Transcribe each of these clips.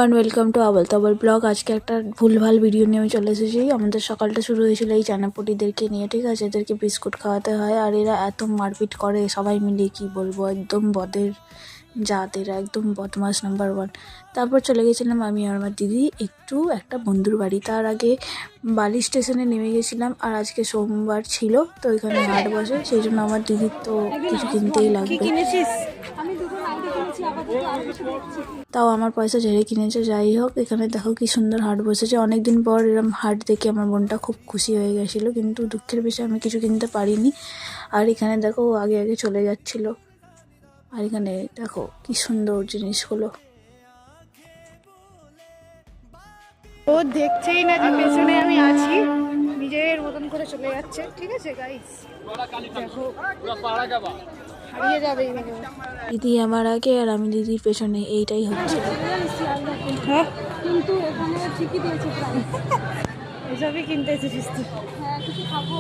Everyone, welcome to Abol Tabol blog. আজকে একটা ভুলভাল ভিডিও নিয়ে আমি চলে এসেছি। আমাদের সকালটা শুরু হয়েছিল এই চানাপটিদেরকে নিয়ে, ঠিক আছে? এদেরকে বিস্কুট খাওয়াতে হয় আর এরা এত মারপিট করে সবাই মিলে, কি বলবো, একদম বদের জাত এরা, একদম বদমাস নাম্বার 1। তারপর চলে গেছিলাম আমি আর আমার দিদি একটু একটা বন্ধুর বাড়ি। তার আগে বালি স্টেশনে নেমে গেছিলাম, আর আজকে সোমবার ছিল তো এখানে হাট বসে, সেই জন্য আমার দিদির তো কিছু কিনতেই লাগবে। তাও আমার পয়সা ঝেড়ে কিনেছে। যাই হোক, এখানে দেখো কি সুন্দর হাট বসেছে। অনেকদিন পর এরকম হাট দেখে আমার বোনটা খুব খুশি হয়ে গেছিলো, কিন্তু দুঃখের বিষয় আমি কিছু কিনতে পারিনি। আর এখানে দেখো আগে আগে চলে যাচ্ছিল। আর এখানে দেখো কি সুন্দর জিনিসগুলো। ও দেখছেই না যে পেছনে আমি আছি, নিজের মতন করে চলে যাচ্ছে। ঠিক আছে গাইস, দেখো হারিয়ে যাবে। দিদি আমার আগে আর আমি দিদির পেছনে, এইটাই হচ্ছে। হ্যাঁ, কিন্তু এখানে ঠিকই দিয়েছে প্রাইস। এসবই কিনতে এসেছিস তুই? হ্যাঁ, কিছু খাবো।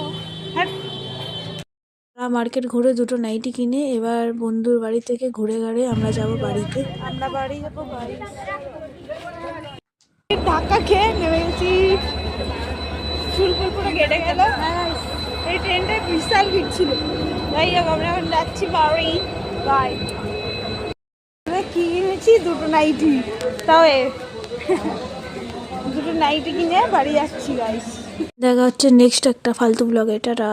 হ্যাঁ, মার্কেট ঘুরে দুটো নাইটি কিনে এবার বন্ধুর বাড়ি থেকে ঘুরে ঘাড়ে আমরা যাব বাড়িতে। আমরা বাড়ি যাবো গাইস। ধাক্কা খেয়ে নেমে গেছি, চুলকুল পুরো কেটে গেল। এই ট্রেনটায় বিশাল ভিড় ছিল। যাই হোক, আমরা এখন যাচ্ছি বাড়ি। বাই। কি কিনেছি? দুটো নাইটি। তাও দুটো নাইটি কিনে বাড়ি যাচ্ছি গাইস। দেখা হচ্ছে নেক্সট একটা ফালতু ব্লগে। টাটা।